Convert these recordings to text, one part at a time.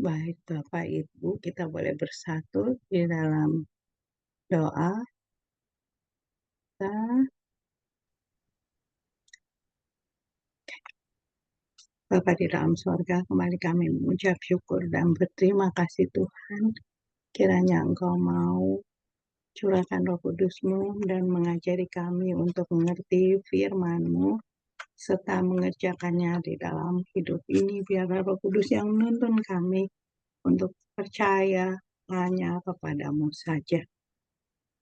Baik Bapak Ibu, kita boleh bersatu di dalam doa. Kita, Bapa di dalam sorga, kembali kami mengucap syukur dan berterima kasih Tuhan. Kiranya Engkau mau curahkan Roh Kudus-Mu dan mengajari kami untuk mengerti firman-Mu serta mengerjakannya di dalam hidup ini. Biarlah Roh Kudus yang menuntun kami untuk percaya hanya kepadamu saja.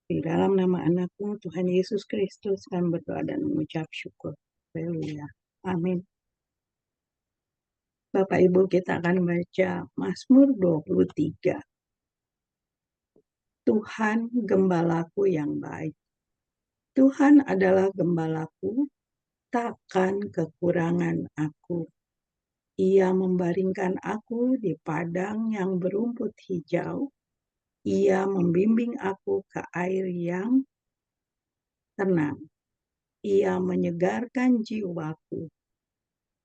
Di dalam nama anakmu Tuhan Yesus Kristus kami berdoa dan mengucap syukur. Haleluya. Amin. Bapak Ibu, kita akan baca Mazmur 23. Tuhan gembalaku yang baik. Tuhan adalah gembalaku, takkan kekurangan aku. Ia membaringkan aku di padang yang berumput hijau. Ia membimbing aku ke air yang tenang. Ia menyegarkan jiwaku.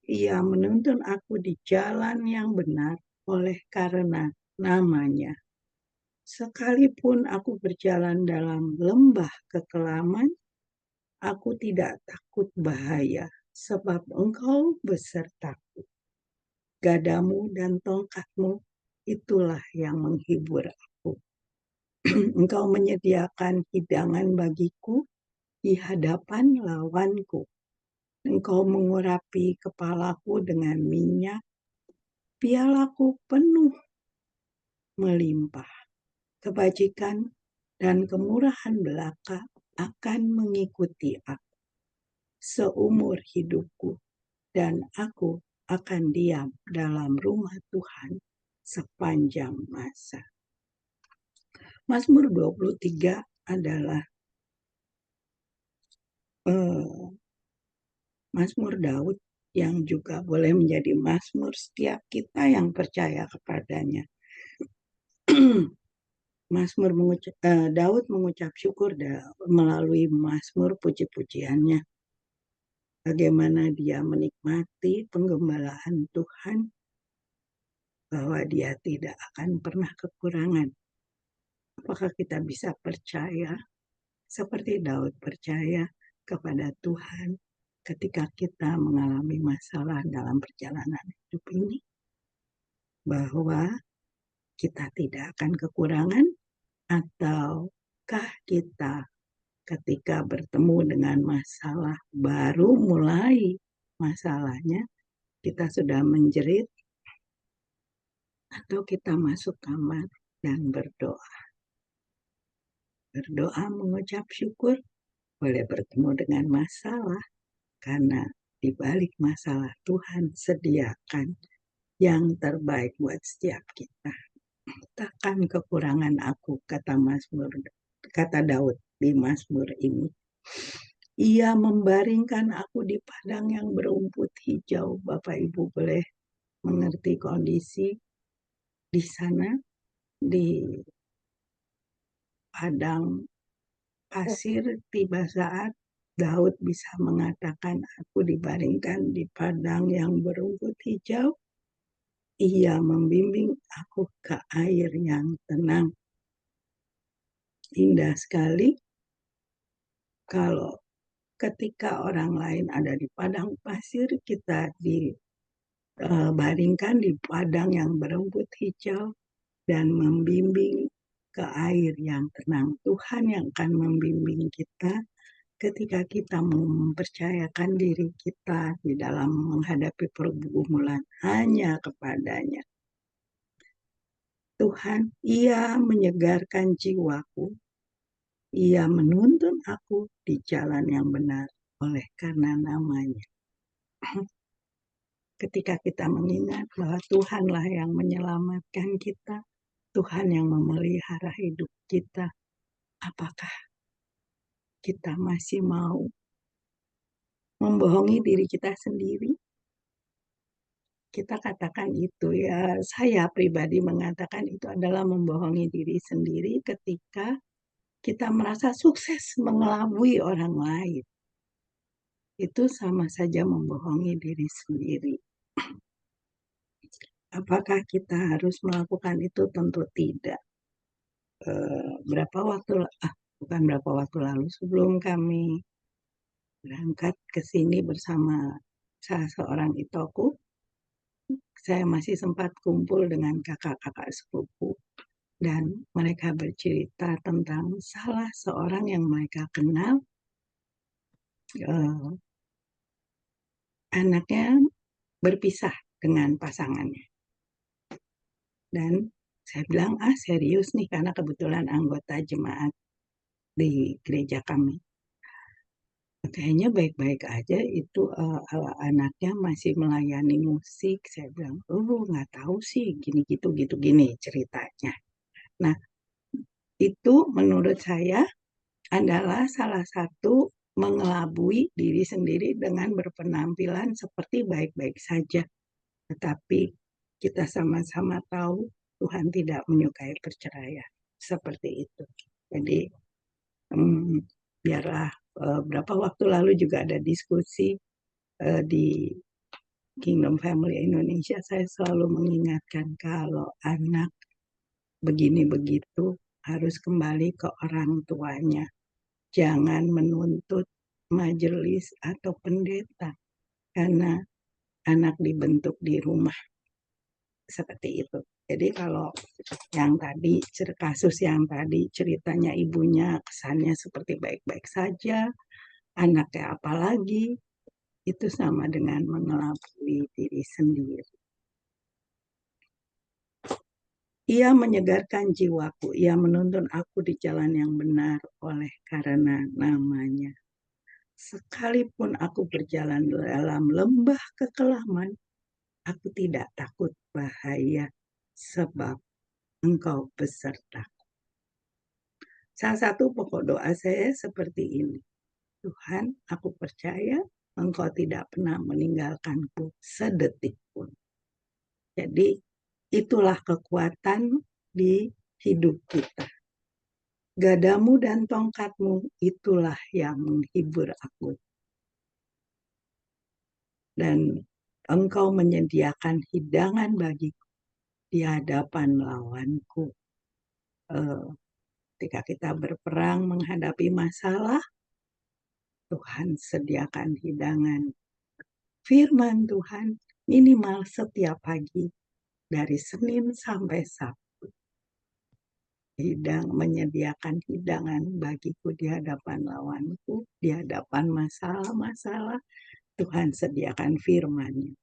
Ia menuntun aku di jalan yang benar oleh karena namanya. Sekalipun aku berjalan dalam lembah kekelaman, aku tidak takut bahaya, sebab Engkau besertaku. Gadamu dan tongkatmu, itulah yang menghibur aku. Engkau menyediakan hidangan bagiku di hadapan lawanku. Engkau mengurapi kepalaku dengan minyak, pialaku penuh melimpah. Kebajikan dan kemurahan belaka akan mengikuti aku seumur hidupku, dan aku akan diam dalam rumah Tuhan sepanjang masa. Mazmur 23 adalah Mazmur Daud yang juga boleh menjadi mazmur setiap kita yang percaya kepadanya. Daud mengucap syukur melalui mazmur puji-pujiannya. Bagaimana dia menikmati penggembalaan Tuhan, bahwa dia tidak akan pernah kekurangan. Apakah kita bisa percaya seperti Daud percaya kepada Tuhan ketika kita mengalami masalah dalam perjalanan hidup ini? Bahwa kita tidak akan kekurangan, ataukah kita ketika bertemu dengan masalah, baru mulai masalahnya, kita sudah menjerit, atau kita masuk kamar dan berdoa. Berdoa mengucap syukur, boleh bertemu dengan masalah, karena di balik masalah Tuhan sediakan yang terbaik buat setiap kita. Takkan kekurangan aku, kata Daud di Mazmur ini. Ia membaringkan aku di padang yang berumput hijau. Bapak Ibu boleh mengerti kondisi di sana, di padang pasir. Tiba saat Daud bisa mengatakan, aku dibaringkan di padang yang berumput hijau. Ia membimbing aku ke air yang tenang. Indah sekali kalau ketika orang lain ada di padang pasir, kita dibaringkan di padang yang berumput hijau dan membimbing ke air yang tenang. Tuhan yang akan membimbing kita ketika kita mempercayakan diri kita di dalam menghadapi pergumulan hanya kepadanya. Tuhan, Ia menyegarkan jiwaku. Ia menuntun aku di jalan yang benar oleh karena namanya. Ketika kita mengingat bahwa Tuhanlah yang menyelamatkan kita, Tuhan yang memelihara hidup kita, apakah kita masih mau membohongi diri kita sendiri? Kita katakan itu ya, saya pribadi mengatakan itu adalah membohongi diri sendiri ketika kita merasa sukses mengelabui orang lain. Itu sama saja membohongi diri sendiri. Apakah kita harus melakukan itu? Tentu tidak. Bukan berapa waktu lalu, sebelum kami berangkat ke sini bersama salah seorang itoku, saya masih sempat kumpul dengan kakak-kakak sepupu dan mereka bercerita tentang salah seorang yang mereka kenal, anaknya berpisah dengan pasangannya. Dan saya bilang, serius nih, karena kebetulan anggota jemaat di gereja kami. Kayaknya baik-baik aja itu, anaknya masih melayani musik. Saya bilang, nggak tahu sih, gini gitu gini ceritanya. Nah, itu menurut saya adalah salah satu mengelabui diri sendiri dengan berpenampilan seperti baik-baik saja. Tetapi kita sama-sama tahu Tuhan tidak menyukai perceraian seperti itu. Jadi biarlah berapa waktu lalu juga ada diskusi di Kingdom Family Indonesia, saya selalu mengingatkan kalau anak begini begitu harus kembali ke orang tuanya. Jangan menuntut majelis atau pendeta, karena anak dibentuk di rumah seperti itu. Jadi kalau yang tadi, kasus yang tadi ceritanya ibunya kesannya seperti baik-baik saja, anaknya apalagi, itu sama dengan mengelabui diri sendiri. Ia menyegarkan jiwaku, ia menuntun aku di jalan yang benar oleh karena namanya. Sekalipun aku berjalan dalam lembah kekelaman, aku tidak takut bahaya, sebab Engkau besertaku. Salah satu pokok doa saya seperti ini. Tuhan, aku percaya Engkau tidak pernah meninggalkanku sedetik pun. Jadi itulah kekuatan di hidup kita. Gadamu dan tongkatmu itulah yang menghibur aku. Dan Engkau menyediakan hidangan bagiku di hadapan lawanku. Ketika kita berperang menghadapi masalah, Tuhan sediakan hidangan. Firman Tuhan minimal setiap pagi dari Senin sampai Sabtu. Menyediakan hidangan bagiku di hadapan lawanku, di hadapan masalah-masalah, Tuhan sediakan firman-Nya.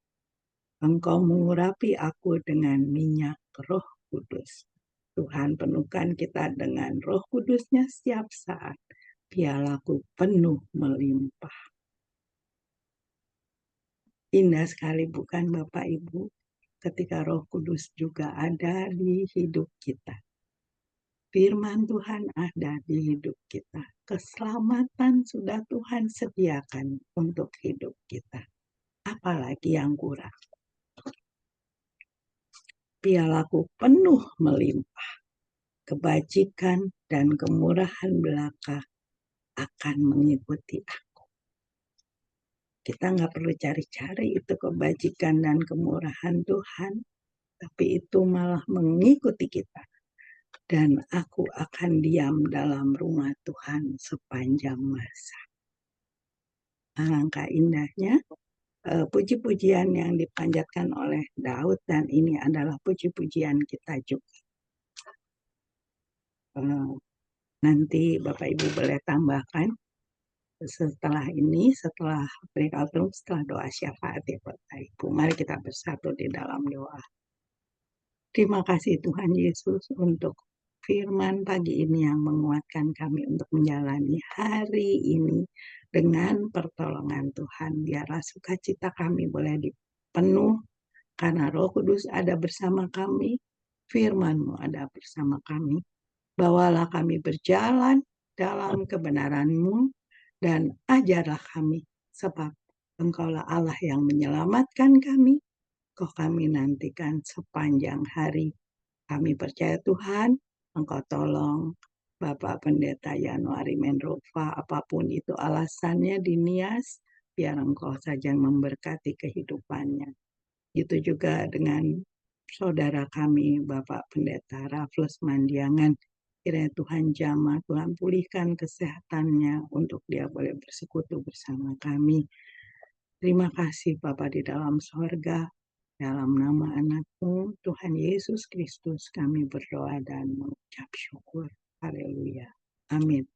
Engkau mengurapi aku dengan minyak Roh Kudus. Tuhan penuhkan kita dengan Roh Kudus-Nya setiap saat. Pialaku penuh melimpah. Indah sekali bukan Bapak Ibu, ketika Roh Kudus juga ada di hidup kita. Firman Tuhan ada di hidup kita. Keselamatan sudah Tuhan sediakan untuk hidup kita. Apalagi yang kurang. Pialaku penuh melimpah. Kebajikan dan kemurahan belaka akan mengikuti aku. Kita nggak perlu cari-cari itu kebajikan dan kemurahan Tuhan, tapi itu malah mengikuti kita. Dan aku akan diam dalam rumah Tuhan sepanjang masa. Alangkah indahnya puji-pujian yang dipanjatkan oleh Daud, dan ini adalah puji-pujian kita juga. Nanti Bapak Ibu boleh tambahkan setelah ini, setelah breakout room, setelah doa syafaat ya Bapak Ibu. Mari kita bersatu di dalam doa. Terima kasih Tuhan Yesus untuk firman pagi ini yang menguatkan kami untuk menjalani hari ini dengan pertolongan Tuhan. Biarlah sukacita kami boleh dipenuh karena Roh Kudus ada bersama kami, firman-Mu ada bersama kami. Bawalah kami berjalan dalam kebenaran-Mu dan ajarlah kami, sebab Engkaulah Allah yang menyelamatkan kami. Kau kami nantikan sepanjang hari. Kami percaya Tuhan, Engkau tolong Bapak Pendeta Januari Menrofa, apapun itu alasannya di Nias, biar Engkau saja memberkati kehidupannya. Itu juga dengan saudara kami, Bapak Pendeta Raffles Mandiangan. Kiranya Tuhan jamah, Tuhan pulihkan kesehatannya untuk dia boleh bersekutu bersama kami. Terima kasih Bapa di dalam sorga, dalam nama anakmu, Tuhan Yesus Kristus, kami berdoa dan mengucap syukur. Haleluya. Amin.